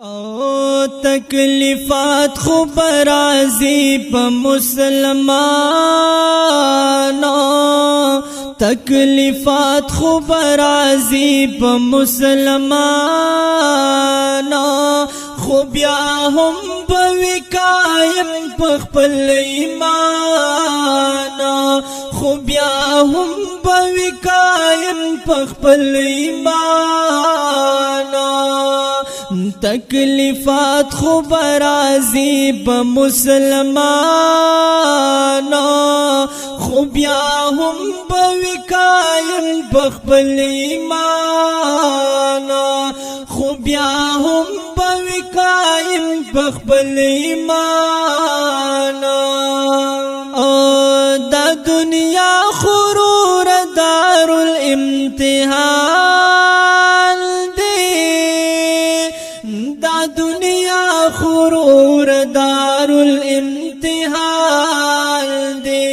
او تکلیفات خو برازي په مسلمانو، تکلیفات خو برازي په مسلمانو، خو بیا هم به قائم په خپل ایمان، خو بیا هم به قائم په خپل ایمان. تکلیفات خو برازي په مسلمانو، خو بیا هم به قائم په خپل ایمان، خو بیا هم به قائم په خپل ایمان. دا دنیا غرور دار الامتحان دی، دا دنیا غرور دار الامتحان دی.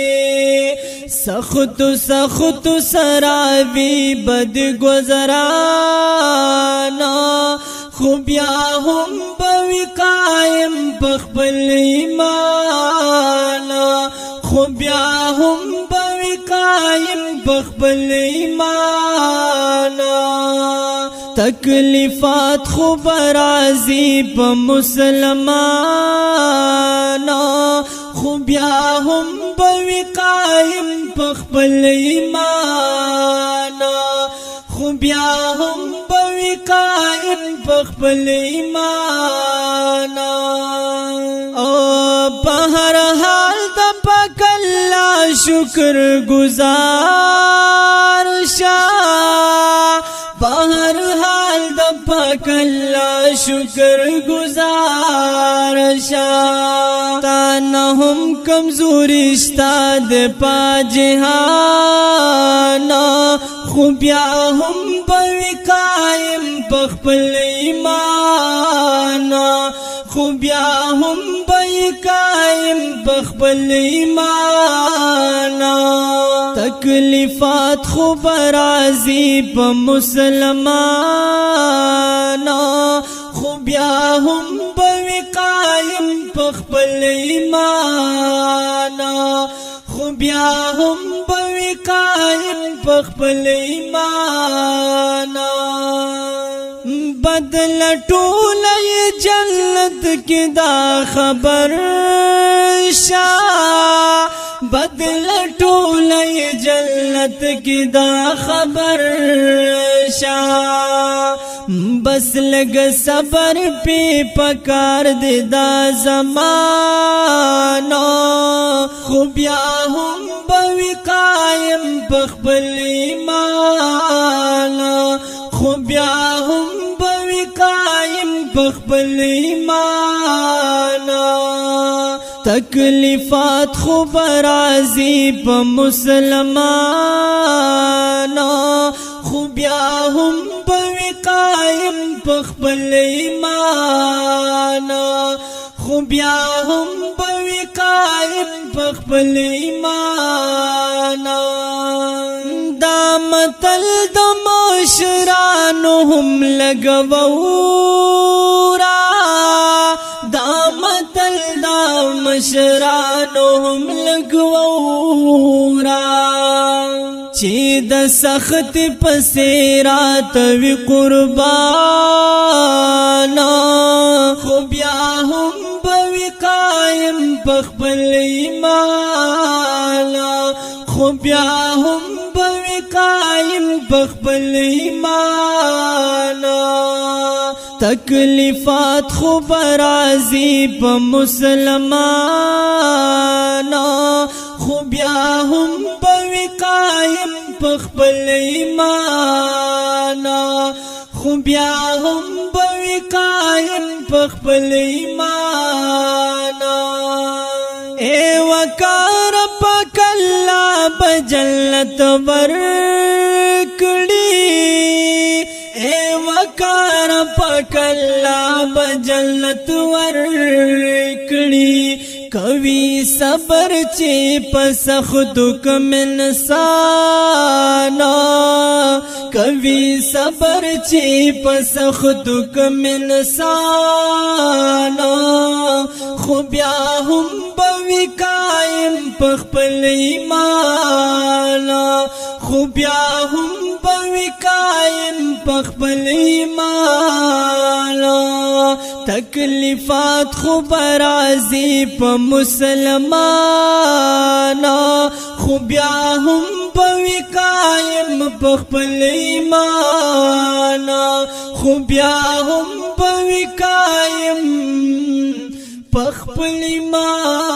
سخت سخت سراوی بد گزرانا، خو بیا هم به قائم په خپل ایمان، خو بیا هم به قائم په خپل ایمان. تکلیفات خو برازي په مسلمانو، خو بیا هم به قائم په خپل ایمان، خو بیا هم به قائم په خپل ایمان. او په هر حال د پاک الله شکر گزار شه، په هر حال د پاک الله شکر گزار شه. تا نه هم کمزوري شته د په جهان، خو بیا هم به قائم په خپل ایمان، خو بیا هم به قائم په خپل ایمان. تکلیفات خو برازي په مسلمانو، خو بیا هم به قائم په خپل ایمان، خو بیا هم به قائم په خپل ایمان. بدل ټول جنت کی دا خبر شا، بدل ټول جنت کی دا خبر شا. بس لگ صبر پی پکار دے دا زمانو، خو بیا هم به قائم په خپل ایمان، خو بیا هم به قائم په خپل ایمان. تکلیفات خو برازي په مسلمانو، خو بیا هم به قائم په خپل ایمان، خو بیا هم به قائم په خپل ایمان. دا متل د مشرانو هم لګوورا، دا متل د مشرانو هم لګوورا، چې د سخت پسې راتوي قربان، خو بیا هم به قائم په خپل ایمان، خو بیا هم به قائم په خپل ایمان. تکلیفات خو برازي په مسلمانو، خو بیا هم به قائم په خپل ایمان، خو بیا هم به قائم په خپل ایمان. اے وقار پاک الله بجنت ورکړي، اے وقار پاک الله بجنت ورکړي. کوي صبر چې په سختو کم انسان، کوي صبر چې پسختو کم انسان خو بیا هم بوي قائم پخپل ایمان خو بیا هم بوي قائم پخپل ایمان تکلیفات خو برازي په مسلمان خو بیا هم بوي قائم پخپل ایمان خو بیا هم بوي قائم پخپل ایمان